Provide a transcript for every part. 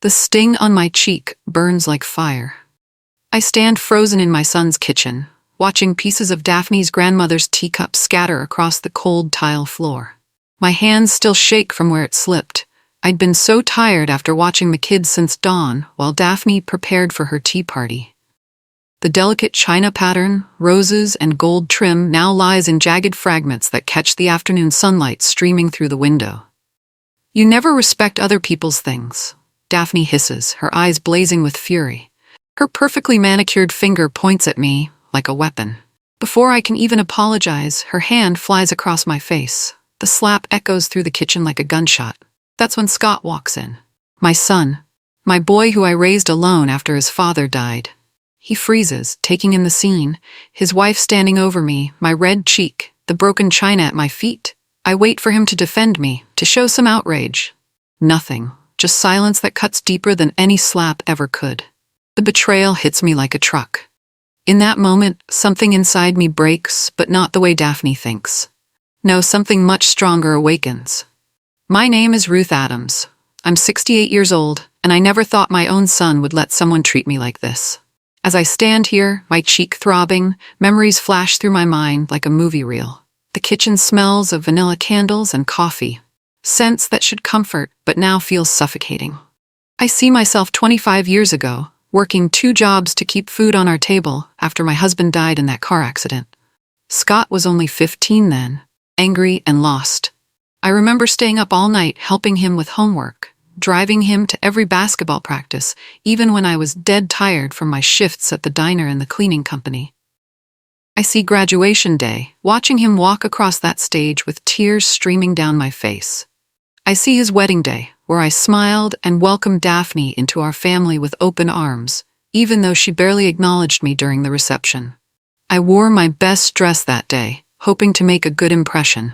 The sting on my cheek burns like fire. I stand frozen in my son's kitchen, watching pieces of Daphne's grandmother's teacup scatter across the cold tile floor. My hands still shake from where it slipped. I'd been so tired after watching the kids since dawn while Daphne prepared for her tea party. The delicate china pattern, roses, and gold trim now lies in jagged fragments that catch the afternoon sunlight streaming through the window. "You never respect other people's things," Daphne hisses, her eyes blazing with fury. Her perfectly manicured finger points at me like a weapon. Before I can even apologize, her hand flies across my face. The slap echoes through the kitchen like a gunshot. That's when Scott walks in. My son. My boy who I raised alone after his father died. He freezes, taking in the scene, his wife standing over me, my red cheek, the broken china at my feet. I wait for him to defend me, to show some outrage. Nothing, just silence that cuts deeper than any slap ever could. The betrayal hits me like a truck. In that moment, something inside me breaks, but not the way Daphne thinks. No, something much stronger awakens. My name is Ruth Adams. I'm 68 years old, and I never thought my own son would let someone treat me like this. As I stand here, my cheek throbbing, memories flash through my mind like a movie reel. The kitchen smells of vanilla candles and coffee. Scents that should comfort, but now feel suffocating. I see myself 25 years ago, working 2 jobs to keep food on our table after my husband died in that car accident. Scott was only 15 then, angry and lost. I remember staying up all night helping him with homework, driving him to every basketball practice, even when I was dead tired from my shifts at the diner and the cleaning company. I see graduation day, watching him walk across that stage with tears streaming down my face. I see his wedding day, where I smiled and welcomed Daphne into our family with open arms, even though she barely acknowledged me during the reception. I wore my best dress that day, hoping to make a good impression.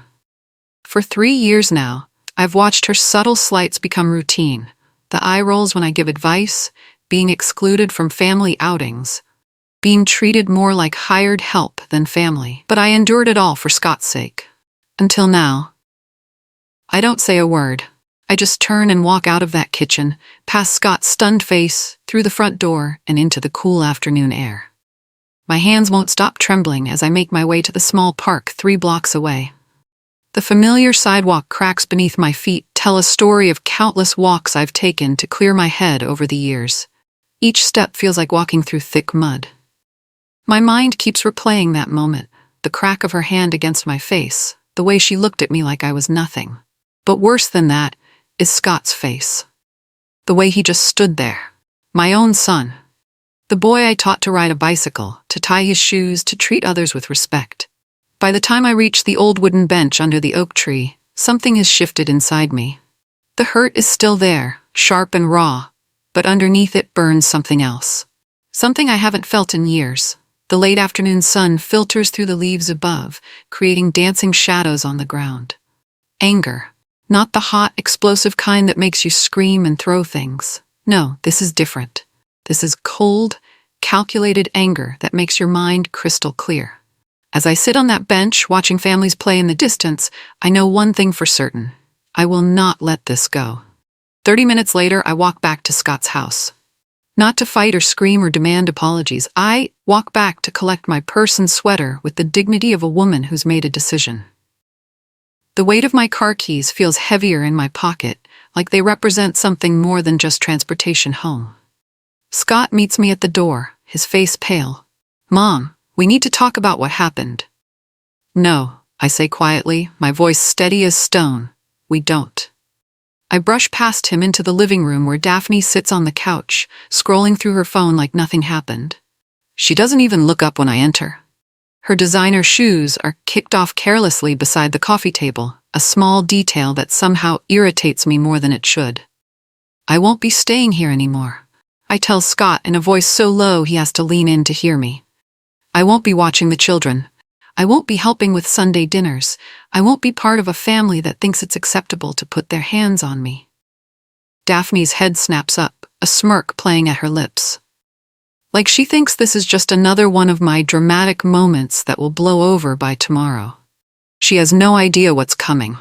For 3 years now, I've watched her subtle slights become routine. The eye rolls when I give advice, being excluded from family outings, being treated more like hired help than family. But I endured it all for Scott's sake. Until now. I don't say a word. I just turn and walk out of that kitchen, past Scott's stunned face, through the front door, and into the cool afternoon air. My hands won't stop trembling as I make my way to the small park 3 blocks away. The familiar sidewalk cracks beneath my feet tell a story of countless walks I've taken to clear my head over the years. Each step feels like walking through thick mud. My mind keeps replaying that moment, the crack of her hand against my face, the way she looked at me like I was nothing. But worse than that is Scott's face. The way he just stood there. My own son. The boy I taught to ride a bicycle, to tie his shoes, to treat others with respect. By the time I reach the old wooden bench under the oak tree, something has shifted inside me. The hurt is still there, sharp and raw, but underneath it burns something else. Something I haven't felt in years. The late afternoon sun filters through the leaves above, creating dancing shadows on the ground. Anger. Not the hot, explosive kind that makes you scream and throw things. No, this is different. This is cold, calculated anger that makes your mind crystal clear. As I sit on that bench watching families play in the distance, I know one thing for certain. I will not let this go. 30 minutes later, I walk back to Scott's house. Not to fight or scream or demand apologies. I walk back to collect my purse and sweater with the dignity of a woman who's made a decision. The weight of my car keys feels heavier in my pocket, like they represent something more than just transportation home. Scott meets me at the door, his face pale. "Mom, we need to talk about what happened." "No," I say quietly, my voice steady as stone. "We don't." I brush past him into the living room where Daphne sits on the couch, scrolling through her phone like nothing happened. She doesn't even look up when I enter. Her designer shoes are kicked off carelessly beside the coffee table, a small detail that somehow irritates me more than it should. "I won't be staying here anymore," I tell Scott in a voice so low he has to lean in to hear me. "I won't be watching the children. I won't be helping with Sunday dinners. I won't be part of a family that thinks it's acceptable to put their hands on me." Daphne's head snaps up, a smirk playing at her lips. Like she thinks this is just another one of my dramatic moments that will blow over by tomorrow. She has no idea what's coming.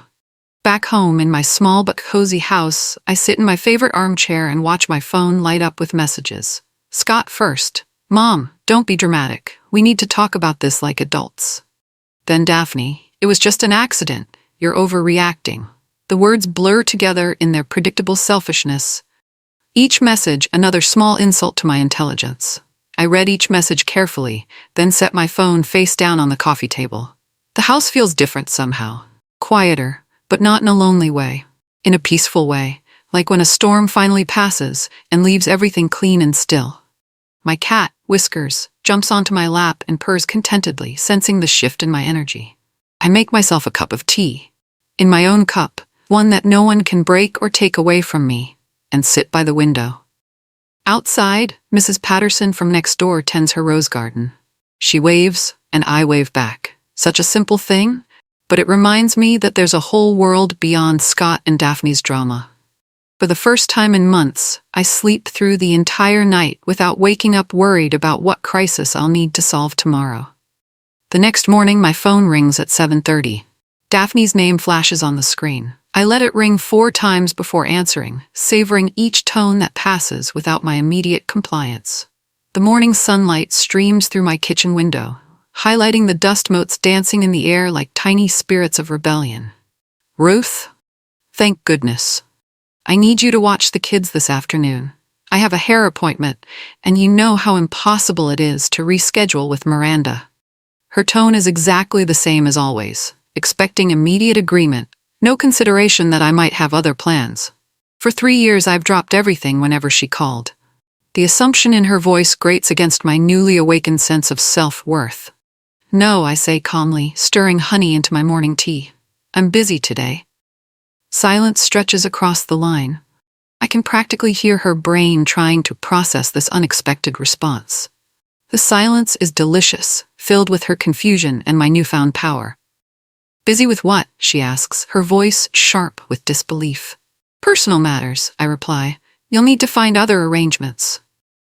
Back home in my small but cozy house, I sit in my favorite armchair and watch my phone light up with messages. Scott first. Mom, don't be dramatic. We need to talk about this like adults. Then Daphne, it was just an accident. You're overreacting. The words blur together in their predictable selfishness. Each message another small insult to my intelligence. I read each message carefully, then set my phone face down on the coffee table. The house feels different somehow. Quieter, but not in a lonely way. In a peaceful way, like when a storm finally passes and leaves everything clean and still. My cat, Whiskers, jumps onto my lap and purrs contentedly, sensing the shift in my energy. I make myself a cup of tea. In my own cup, one that no one can break or take away from me, and sit by the window. Outside, Mrs. Patterson from next door tends her rose garden. She waves, and I wave back. Such a simple thing, but it reminds me that there's a whole world beyond Scott and Daphne's drama. For the first time in months, I sleep through the entire night without waking up worried about what crisis I'll need to solve tomorrow. The next morning, my phone rings at 7:30. Daphne's name flashes on the screen. I let it ring 4 times before answering, savoring each tone that passes without my immediate compliance. The morning sunlight streams through my kitchen window, highlighting the dust motes dancing in the air like tiny spirits of rebellion. Ruth? Thank goodness. I need you to watch the kids this afternoon. I have a hair appointment, and you know how impossible it is to reschedule with Miranda. Her tone is exactly the same as always, expecting immediate agreement, no consideration that I might have other plans. For 3 years I've dropped everything whenever she called. The assumption in her voice grates against my newly awakened sense of self-worth. No, I say calmly, stirring honey into my morning tea. I'm busy today. Silence stretches across the line. I can practically hear her brain trying to process this unexpected response. The silence is delicious, filled with her confusion and my newfound power. Busy with what? She asks, her voice sharp with disbelief. Personal matters, I reply. You'll need to find other arrangements.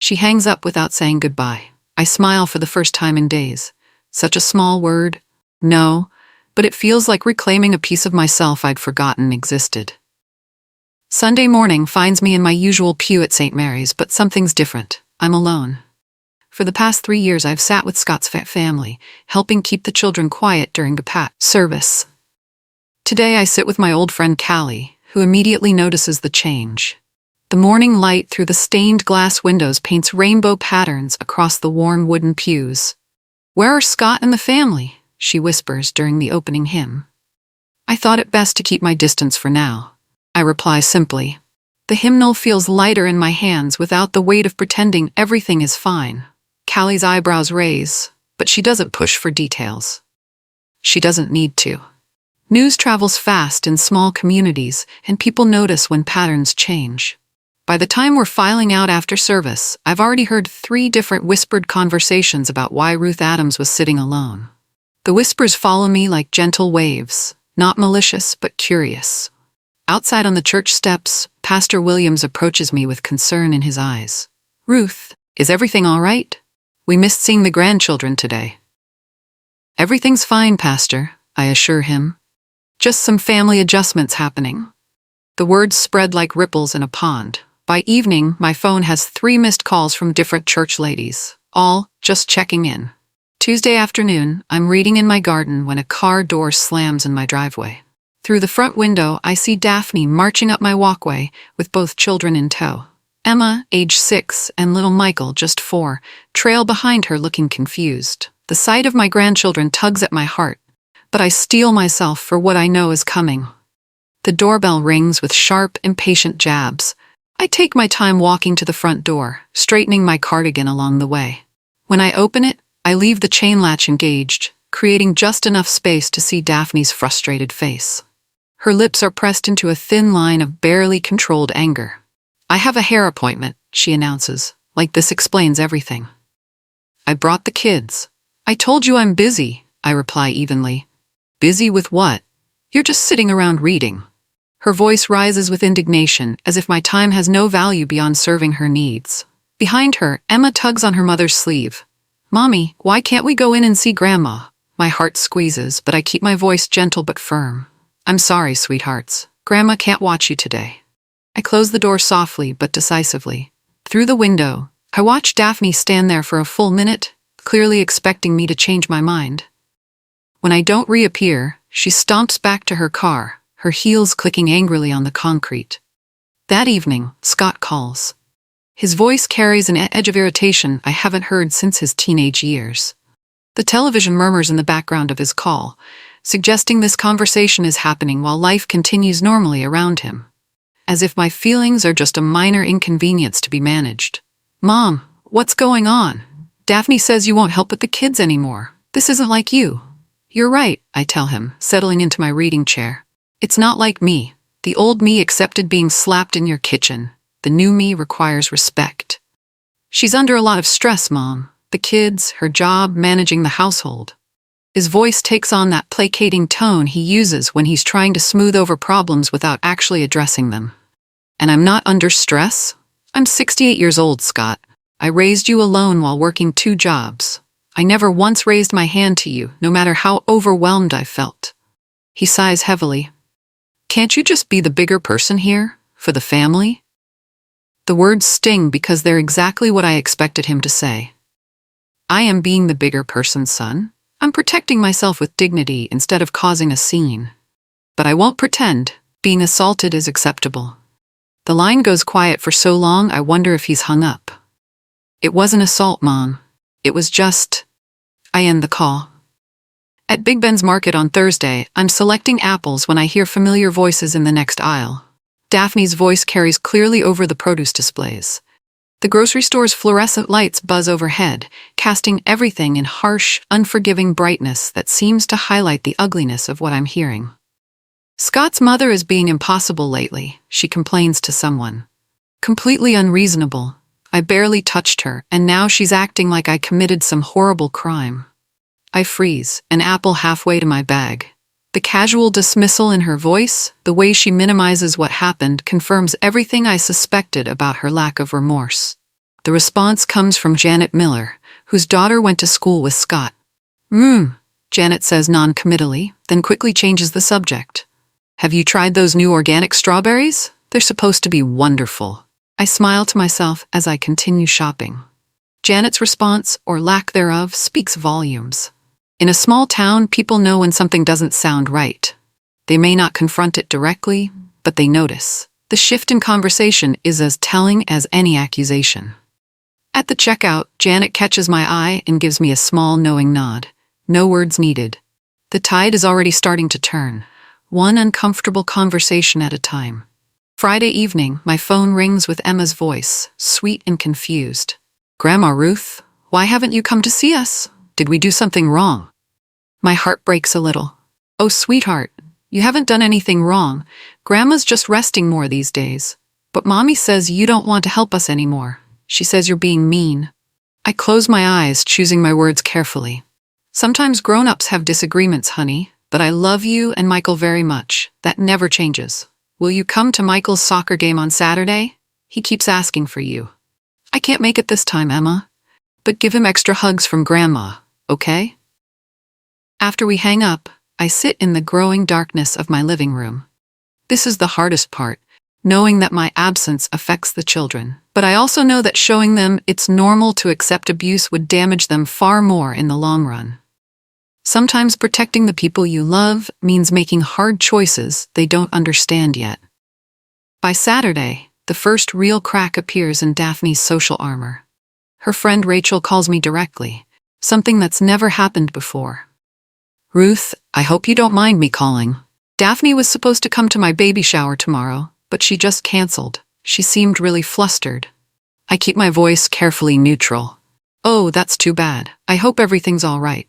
She hangs up without saying goodbye. I smile for the first time in days. Such a small word. No, but it feels like reclaiming a piece of myself I'd forgotten existed. Sunday morning finds me in my usual pew at St. Mary's, but something's different. I'm alone. For the past 3 years, I've sat with Scott's family, helping keep the children quiet during Gapat service. Today, I sit with my old friend Callie, who immediately notices the change. The morning light through the stained glass windows paints rainbow patterns across the worn wooden pews. Where are Scott and the family? She whispers during the opening hymn. I thought it best to keep my distance for now. I reply simply. The hymnal feels lighter in my hands without the weight of pretending everything is fine. Callie's eyebrows raise, but she doesn't push for details. She doesn't need to. News travels fast in small communities, and people notice when patterns change. By the time we're filing out after service, I've already heard 3 different whispered conversations about why Ruth Adams was sitting alone. The whispers follow me like gentle waves, not malicious but curious. Outside on the church steps, Pastor Williams approaches me with concern in his eyes. Ruth, is everything all right? We missed seeing the grandchildren today. Everything's fine, Pastor, I assure him. Just some family adjustments happening. The words spread like ripples in a pond. By evening, my phone has 3 missed calls from different church ladies, all just checking in. Tuesday afternoon, I'm reading in my garden when a car door slams in my driveway. Through the front window, I see Daphne marching up my walkway with both children in tow. Emma, age 6, and little Michael, just 4, trail behind her looking confused. The sight of my grandchildren tugs at my heart, but I steel myself for what I know is coming. The doorbell rings with sharp, impatient jabs. I take my time walking to the front door, straightening my cardigan along the way. When I open it, I leave the chain latch engaged, creating just enough space to see Daphne's frustrated face. Her lips are pressed into a thin line of barely controlled anger. I have a hair appointment, she announces, like this explains everything. I brought the kids. I told you I'm busy, I reply evenly. Busy with what? You're just sitting around reading. Her voice rises with indignation, as if my time has no value beyond serving her needs. Behind her, Emma tugs on her mother's sleeve. Mommy, why can't we go in and see Grandma? My heart squeezes, but I keep my voice gentle but firm. I'm sorry, sweethearts. Grandma can't watch you today. I closed the door softly but decisively. Through the window, I watched Daphne stand there for a full minute, clearly expecting me to change my mind. When I don't reappear, she stomps back to her car, her heels clicking angrily on the concrete. That evening, Scott calls. His voice carries an edge of irritation I haven't heard since his teenage years. The television murmurs in the background of his call, suggesting this conversation is happening while life continues normally around him. As if my feelings are just a minor inconvenience to be managed. Mom, what's going on? Daphne says you won't help with the kids anymore. This isn't like you. You're right, I tell him, settling into my reading chair. It's not like me. The old me accepted being slapped in your kitchen. The new me requires respect. She's under a lot of stress, Mom. The kids, her job, managing the household. His voice takes on that placating tone he uses when he's trying to smooth over problems without actually addressing them. And I'm not under stress? I'm 68 years old, Scott. I raised you alone while working 2 jobs. I never once raised my hand to you, no matter how overwhelmed I felt. He sighs heavily. Can't you just be the bigger person here, for the family? The words sting because they're exactly what I expected him to say. I am being the bigger person, son. I'm protecting myself with dignity instead of causing a scene. But I won't pretend. Being assaulted is acceptable. The line goes quiet for so long I wonder if he's hung up. It wasn't assault, Mom. It was just... I end the call. At Big Ben's Market on Thursday, I'm selecting apples when I hear familiar voices in the next aisle. Daphne's voice carries clearly over the produce displays. The grocery store's fluorescent lights buzz overhead, casting everything in harsh, unforgiving brightness that seems to highlight the ugliness of what I'm hearing. Scott's mother is being impossible lately, she complains to someone. Completely unreasonable. I barely touched her, and now she's acting like I committed some horrible crime. I freeze, an apple halfway to my bag. The casual dismissal in her voice, the way she minimizes what happened, confirms everything I suspected about her lack of remorse. The response comes from Janet Miller, whose daughter went to school with Scott. Janet says non-committally, then quickly changes the subject. Have you tried those new organic strawberries? They're supposed to be wonderful. I smile to myself as I continue shopping. Janet's response, or lack thereof, speaks volumes. In a small town, people know when something doesn't sound right. They may not confront it directly, but they notice. The shift in conversation is as telling as any accusation. At the checkout, Janet catches my eye and gives me a small knowing nod. No words needed. The tide is already starting to turn, one uncomfortable conversation at a time. Friday evening, my phone rings with Emma's voice, sweet and confused. Grandma Ruth, why haven't you come to see us? Did we do something wrong? My heart breaks a little. Oh, sweetheart, you haven't done anything wrong. Grandma's just resting more these days. But Mommy says you don't want to help us anymore. She says you're being mean. I close my eyes, choosing my words carefully. Sometimes grown-ups have disagreements, honey, but I love you and Michael very much. That never changes. Will you come to Michael's soccer game on Saturday? He keeps asking for you. I can't make it this time, Emma. But give him extra hugs from Grandma, okay? After we hang up, I sit in the growing darkness of my living room. This is the hardest part, knowing that my absence affects the children. But I also know that showing them it's normal to accept abuse would damage them far more in the long run. Sometimes protecting the people you love means making hard choices they don't understand yet. By Saturday, the first real crack appears in Daphne's social armor. Her friend Rachel calls me directly, something that's never happened before. Ruth, I hope you don't mind me calling. Daphne was supposed to come to my baby shower tomorrow, but she just canceled. She seemed really flustered. I keep my voice carefully neutral. Oh, that's too bad. I hope everything's all right.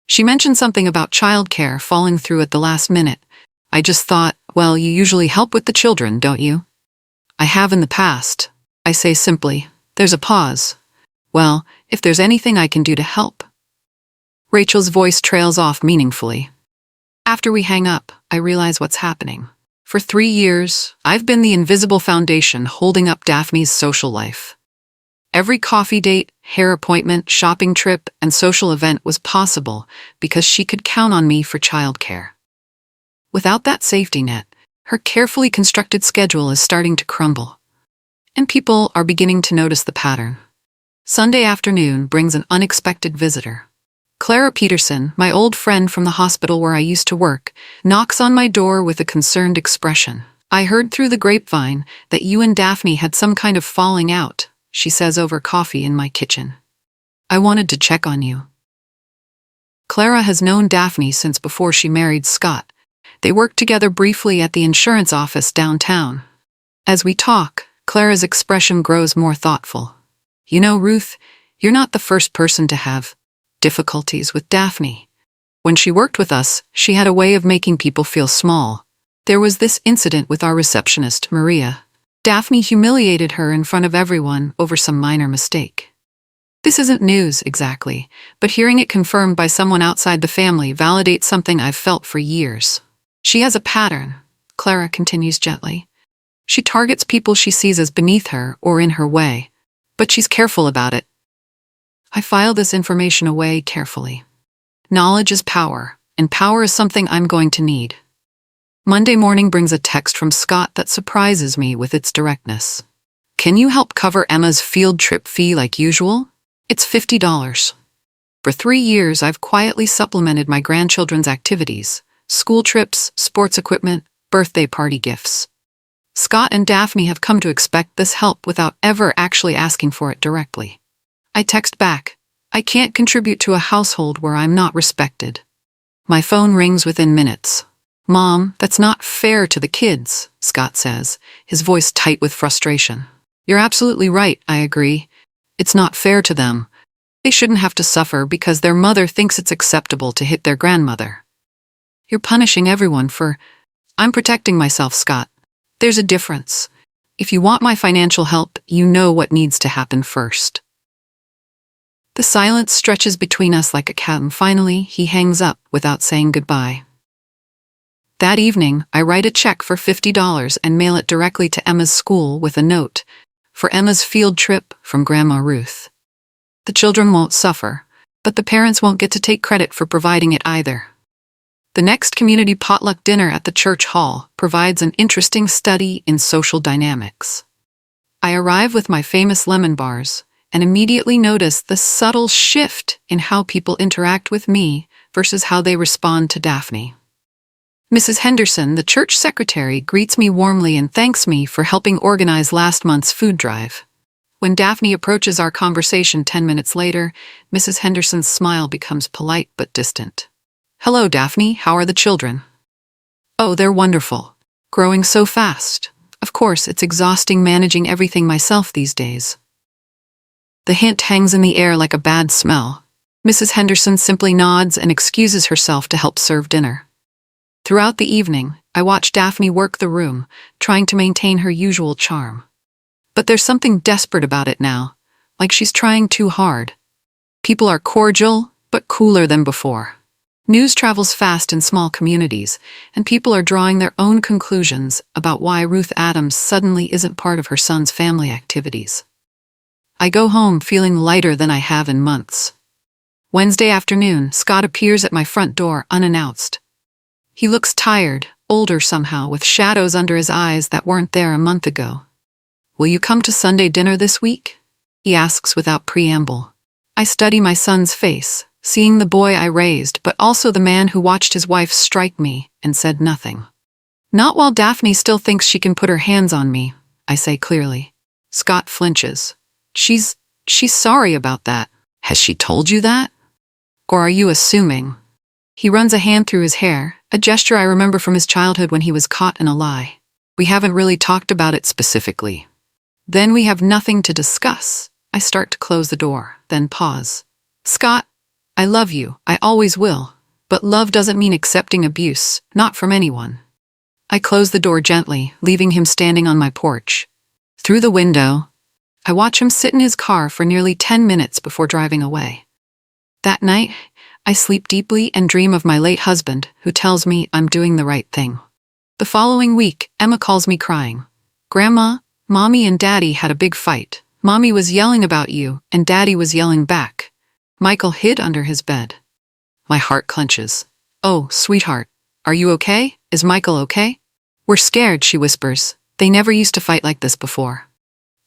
She mentioned something about childcare falling through at the last minute. I just thought, well, you usually help with the children, don't you? I have in the past. I say simply. There's a pause. Well, if there's anything I can do to help. Rachel's voice trails off meaningfully. After we hang up, I realize what's happening. For 3 years, I've been the invisible foundation holding up Daphne's social life. Every coffee date, hair appointment, shopping trip, and social event was possible because she could count on me for childcare. Without that safety net, her carefully constructed schedule is starting to crumble. And people are beginning to notice the pattern. Sunday afternoon brings an unexpected visitor. Clara Peterson, my old friend from the hospital where I used to work, knocks on my door with a concerned expression. "I heard through the grapevine that you and Daphne had some kind of falling out," she says over coffee in my kitchen. "I wanted to check on you." Clara has known Daphne since before she married Scott. They worked together briefly at the insurance office downtown. As we talk, Clara's expression grows more thoughtful. "You know, Ruth, you're not the first person to have difficulties with Daphne. When she worked with us, she had a way of making people feel small. There was this incident with our receptionist, Maria. Daphne humiliated her in front of everyone over some minor mistake. This isn't news, exactly, but hearing it confirmed by someone outside the family validates something I've felt for years. She has a pattern," Clara continues gently. "She targets people she sees as beneath her or in her way, but she's careful about it." I file this information away carefully. Knowledge is power, and power is something I'm going to need. Monday morning brings a text from Scott that surprises me with its directness. "Can you help cover Emma's field trip fee like usual? It's $50. For 3 years, I've quietly supplemented my grandchildren's activities, school trips, sports equipment, birthday party gifts. Scott and Daphne have come to expect this help without ever actually asking for it directly." I text back, "I can't contribute to a household where I'm not respected." My phone rings within minutes. "Mom, that's not fair to the kids," Scott says, his voice tight with frustration. "You're absolutely right," I agree. "It's not fair to them. They shouldn't have to suffer because their mother thinks it's acceptable to hit their grandmother." "You're punishing everyone for—" "I'm protecting myself, Scott. There's a difference. If you want my financial help, you know what needs to happen first." The silence stretches between us like a cat, and finally, he hangs up without saying goodbye. That evening, I write a check for $50 and mail it directly to Emma's school with a note, "For Emma's field trip from Grandma Ruth." The children won't suffer, but the parents won't get to take credit for providing it either. The next community potluck dinner at the church hall provides an interesting study in social dynamics. I arrive with my famous lemon bars and immediately notice the subtle shift in how people interact with me versus how they respond to Daphne. Mrs. Henderson, the church secretary, greets me warmly and thanks me for helping organize last month's food drive. When Daphne approaches our conversation 10 minutes later, Mrs. Henderson's smile becomes polite but distant. "Hello, Daphne, how are the children?" "Oh, they're wonderful. Growing so fast. Of course, it's exhausting managing everything myself these days." The hint hangs in the air like a bad smell. Mrs. Henderson simply nods and excuses herself to help serve dinner. Throughout the evening, I watch Daphne work the room, trying to maintain her usual charm. But there's something desperate about it now, like she's trying too hard. People are cordial, but cooler than before. News travels fast in small communities, and people are drawing their own conclusions about why Ruth Adams suddenly isn't part of her son's family activities. I go home feeling lighter than I have in months. Wednesday afternoon, Scott appears at my front door unannounced. He looks tired, older somehow, with shadows under his eyes that weren't there a month ago. "Will you come to Sunday dinner this week?" he asks without preamble. I study my son's face, seeing the boy I raised, but also the man who watched his wife strike me and said nothing. "Not while Daphne still thinks she can put her hands on me," I say clearly. Scott flinches. She's sorry about that. Has she told you that? Or are you assuming?" He runs a hand through his hair, a gesture I remember from his childhood when he was caught in a lie. "We haven't really talked about it specifically." Then we have nothing to discuss. I start to close the door, then pause. "Scott, I love you, I always will, but love doesn't mean accepting abuse, not from anyone." I close the door gently, leaving him standing on my porch. Through the window, I watch him sit in his car for nearly 10 minutes before driving away. That night, I sleep deeply and dream of my late husband, who tells me I'm doing the right thing. The following week, Emma calls me crying. "Grandma, Mommy and Daddy had a big fight. Mommy was yelling about you, and Daddy was yelling back. Michael hid under his bed." My heart clenches. "Oh, sweetheart, Are you okay? Is Michael okay? We're scared, she whispers. They never used to fight like this before.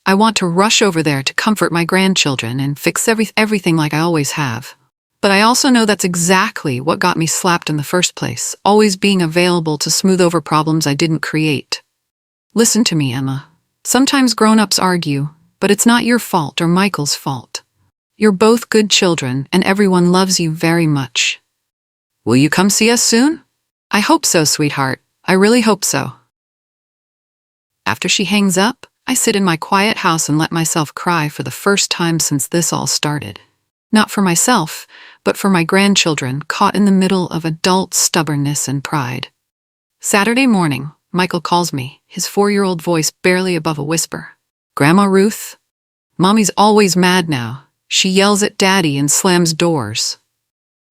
I want to rush over there to comfort my grandchildren and fix everything like I always have. But I also know that's exactly what got me slapped in the first place, always being available to smooth over problems I didn't create. Listen to me, Emma. Sometimes grown-ups argue, but it's not your fault or Michael's fault. You're both good children and everyone loves you very much. Will you come see us soon? I hope so, sweetheart. I really hope so. After she hangs up, I sit in my quiet house and let myself cry for the first time since this all started. Not for myself, but for my grandchildren caught in the middle of adult stubbornness and pride. Saturday morning, Michael calls me, his 4-year-old voice barely above a whisper. Grandma Ruth? Mommy's always mad now. She yells at Daddy and slams doors.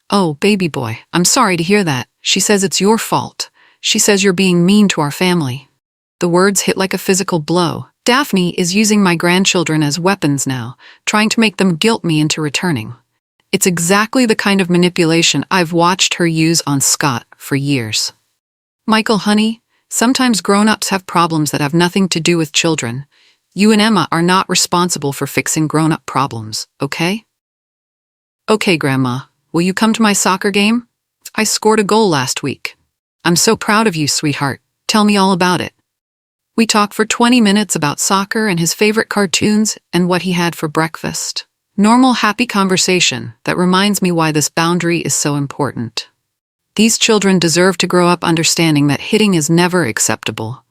Oh, baby boy, I'm sorry to hear that. She says it's your fault. She says you're being mean to our family. The words hit like a physical blow. Daphne is using my grandchildren as weapons now, trying to make them guilt me into returning. It's exactly the kind of manipulation I've watched her use on Scott for years. Michael, honey, sometimes grown-ups have problems that have nothing to do with children. You and Emma are not responsible for fixing grown-up problems, okay? Okay, Grandma. Will you come to my soccer game? I scored a goal last week. I'm so proud of you, sweetheart. Tell me all about it. We talk for 20 minutes about soccer and his favorite cartoons and what he had for breakfast. Normal, happy conversation that reminds me why this boundary is so important. These children deserve to grow up understanding that hitting is never acceptable,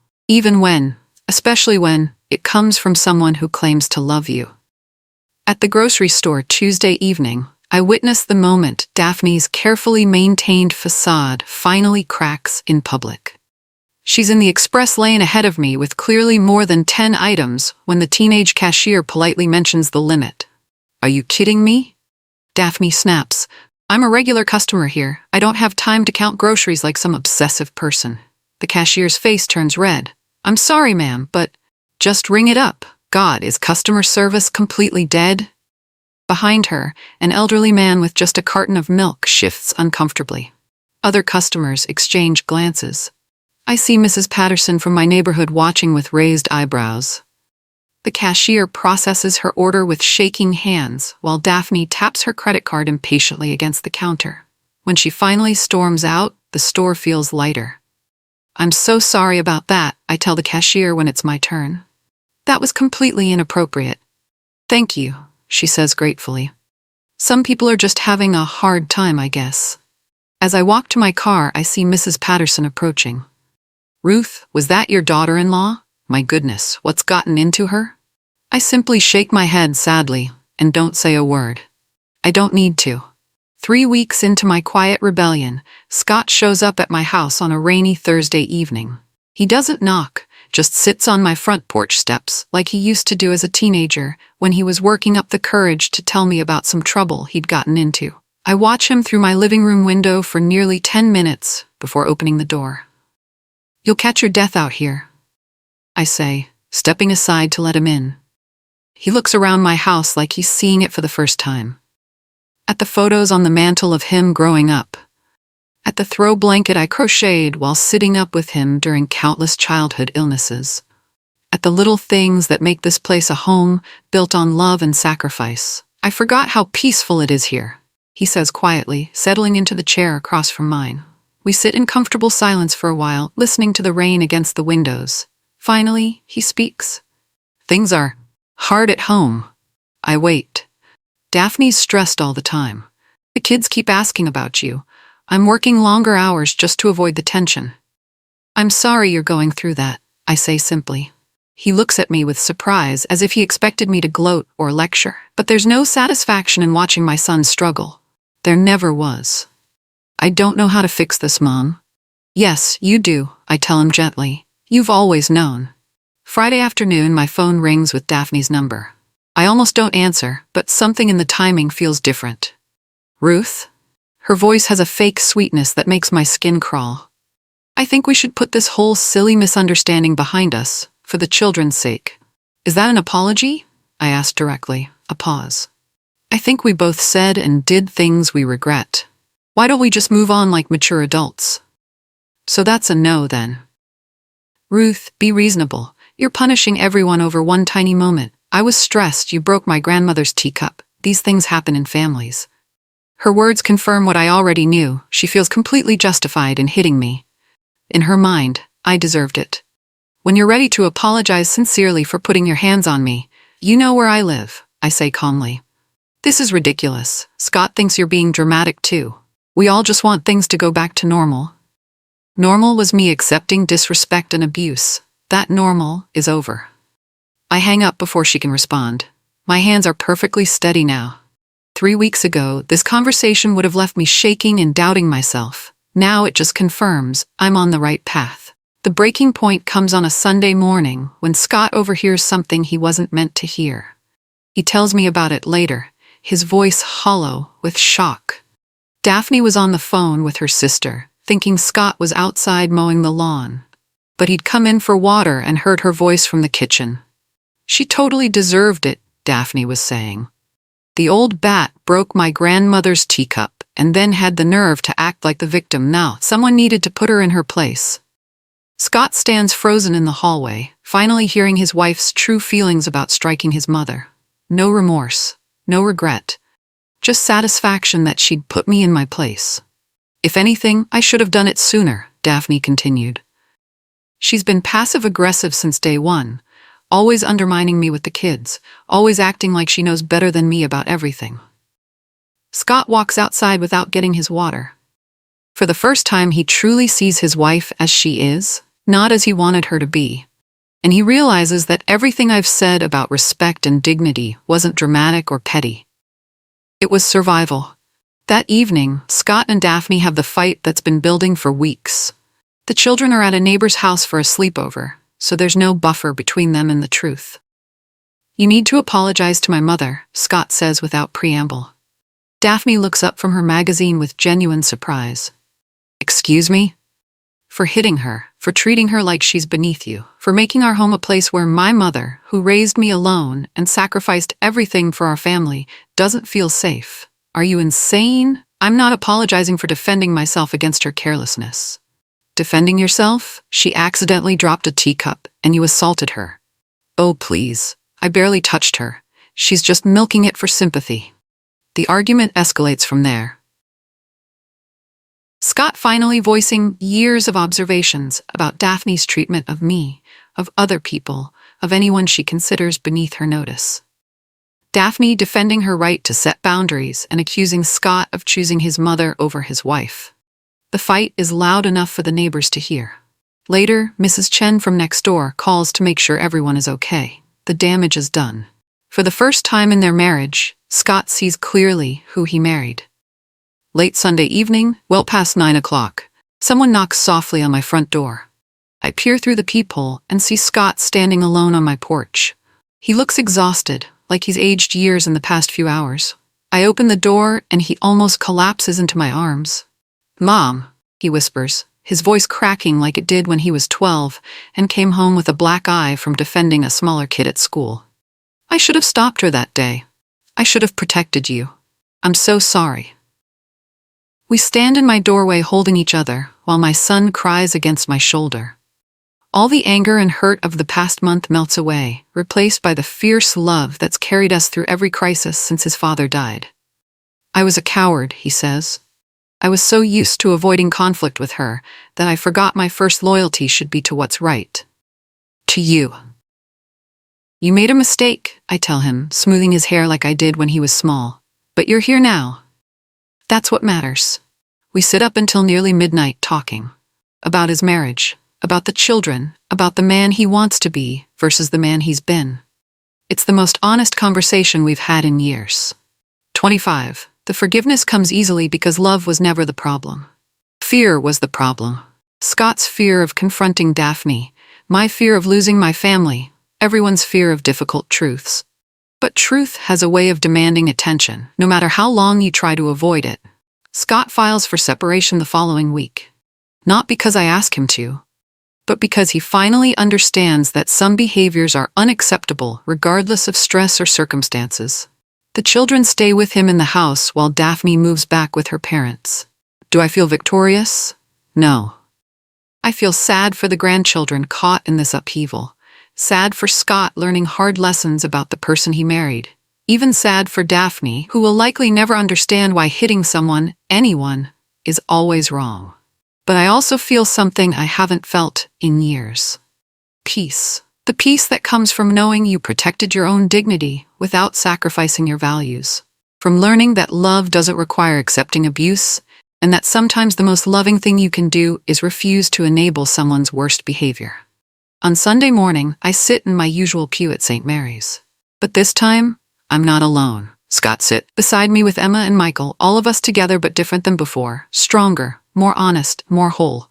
especially when, it comes from someone who claims to love you. At the grocery store Tuesday evening, I witnessed the moment Daphne's carefully maintained facade finally cracks in public. She's in the express lane ahead of me with clearly more than 10 items when the teenage cashier politely mentions the limit. Are you kidding me? Daphne snaps. I'm a regular customer here. I don't have time to count groceries like some obsessive person. The cashier's face turns red. I'm sorry, ma'am, but just ring it up. God, is customer service completely dead? Behind her, an elderly man with just a carton of milk shifts uncomfortably. Other customers exchange glances. I see Mrs. Patterson from my neighborhood watching with raised eyebrows. The cashier processes her order with shaking hands, while Daphne taps her credit card impatiently against the counter. When she finally storms out, the store feels lighter. I'm so sorry about that, I tell the cashier when it's my turn. That was completely inappropriate. Thank you, she says gratefully. Some people are just having a hard time, I guess. As I walk to my car, I see Mrs. Patterson approaching. Ruth, was that your daughter-in-law? My goodness, what's gotten into her? I simply shake my head sadly and don't say a word. I don't need to. 3 weeks into my quiet rebellion, Scott shows up at my house on a rainy Thursday evening. He doesn't knock, just sits on my front porch steps like he used to do as a teenager when he was working up the courage to tell me about some trouble he'd gotten into. I watch him through my living room window for nearly 10 minutes before opening the door. You'll catch your death out here, I say, stepping aside to let him in. He looks around my house like he's seeing it for the first time. At the photos on the mantle of him growing up. At the throw blanket I crocheted while sitting up with him during countless childhood illnesses. At the little things that make this place a home built on love and sacrifice. I forgot how peaceful it is here, he says quietly, settling into the chair across from mine. We sit in comfortable silence for a while, listening to the rain against the windows. Finally, he speaks. Things are hard at home. I wait. Daphne's stressed all the time. The kids keep asking about you. I'm working longer hours just to avoid the tension. I'm sorry you're going through that, I say simply. He looks at me with surprise as if he expected me to gloat or lecture. But there's no satisfaction in watching my son struggle. There never was. I don't know how to fix this, Mom. Yes, you do, I tell him gently. You've always known. Friday afternoon, my phone rings with Daphne's number. I almost don't answer, but something in the timing feels different. Ruth? Her voice has a fake sweetness that makes my skin crawl. I think we should put this whole silly misunderstanding behind us, for the children's sake. Is that an apology? I ask directly. A pause. I think we both said and did things we regret. Why don't we just move on like mature adults? So that's a no then. Ruth, be reasonable. You're punishing everyone over one tiny moment. I was stressed, you broke my grandmother's teacup. These things happen in families. Her words confirm what I already knew. She feels completely justified in hitting me. In her mind, I deserved it. When you're ready to apologize sincerely for putting your hands on me, you know where I live, I say calmly. This is ridiculous. Scott thinks you're being dramatic too. We all just want things to go back to normal. Normal was me accepting disrespect and abuse. That normal is over. I hang up before she can respond. My hands are perfectly steady now. 3 weeks ago, this conversation would have left me shaking and doubting myself. Now it just confirms I'm on the right path. The breaking point comes on a Sunday morning when Scott overhears something he wasn't meant to hear. He tells me about it later, his voice hollow with shock. Daphne was on the phone with her sister, thinking Scott was outside mowing the lawn. But he'd come in for water and heard her voice from the kitchen. She totally deserved it, Daphne was saying. The old bat broke my grandmother's teacup and then had the nerve to act like the victim. Now, someone needed to put her in her place. Scott stands frozen in the hallway, finally hearing his wife's true feelings about striking his mother. No remorse, no regret, just satisfaction that she'd put me in my place. If anything, I should have done it sooner, Daphne continued. She's been passive-aggressive since day one, always undermining me with the kids, always acting like she knows better than me about everything. Scott walks outside without getting his water. For the first time, he truly sees his wife as she is, not as he wanted her to be. And he realizes that everything I've said about respect and dignity wasn't dramatic or petty. It was survival. That evening, Scott and Daphne have the fight that's been building for weeks. The children are at a neighbor's house for a sleepover, so there's no buffer between them and the truth. You need to apologize to my mother, Scott says without preamble. Daphne looks up from her magazine with genuine surprise. Excuse me? For hitting her, for treating her like she's beneath you, for making our home a place where my mother, who raised me alone and sacrificed everything for our family, doesn't feel safe. Are you insane? I'm not apologizing for defending myself against her carelessness. Defending yourself? She accidentally dropped a teacup, and you assaulted her. Oh, please. I barely touched her. She's just milking it for sympathy. The argument escalates from there. Scott finally voicing years of observations about Daphne's treatment of me, of other people, of anyone she considers beneath her notice. Daphne defending her right to set boundaries and accusing Scott of choosing his mother over his wife. The fight is loud enough for the neighbors to hear. Later, Mrs. Chen from next door calls to make sure everyone is okay. The damage is done. For the first time in their marriage, Scott sees clearly who he married. Late Sunday evening, well past 9 o'clock, someone knocks softly on my front door. I peer through the peephole and see Scott standing alone on my porch. He looks exhausted, like he's aged years in the past few hours. I open the door and he almost collapses into my arms. Mom, he whispers, his voice cracking like it did when he was 12 and came home with a black eye from defending a smaller kid at school. I should have stopped her that day. I should have protected you. I'm so sorry. We stand in my doorway holding each other while my son cries against my shoulder. All the anger and hurt of the past month melts away, replaced by the fierce love that's carried us through every crisis since his father died. I was a coward, he says. I was so used to avoiding conflict with her that I forgot my first loyalty should be to what's right. To you. You made a mistake, I tell him, smoothing his hair like I did when he was small. But you're here now. That's what matters. We sit up until nearly midnight talking. About his marriage, about the children, about the man he wants to be versus the man he's been. It's the most honest conversation we've had in years. 25. The forgiveness comes easily because love was never the problem. Fear was the problem. Scott's fear of confronting Daphne, my fear of losing my family, everyone's fear of difficult truths. But truth has a way of demanding attention, no matter how long you try to avoid it. Scott files for separation the following week. Not because I ask him to, but because he finally understands that some behaviors are unacceptable regardless of stress or circumstances. The children stay with him in the house while Daphne moves back with her parents. Do I feel victorious? No. I feel sad for the grandchildren caught in this upheaval, sad for Scott learning hard lessons about the person he married, even sad for Daphne, who will likely never understand why hitting someone, anyone, is always wrong. But I also feel something I haven't felt in years. Peace. The peace that comes from knowing you protected your own dignity without sacrificing your values. From learning that love doesn't require accepting abuse, and that sometimes the most loving thing you can do is refuse to enable someone's worst behavior. On Sunday morning, I sit in my usual pew at St. Mary's. But this time, I'm not alone. Scott sits beside me with Emma and Michael, all of us together but different than before, stronger, more honest, more whole.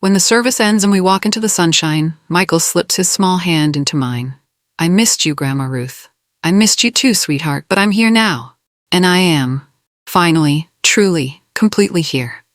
When the service ends and we walk into the sunshine, Michael slips his small hand into mine. I missed you, Grandma Ruth. I missed you too, sweetheart, but I'm here now. And I am, finally, truly, completely here.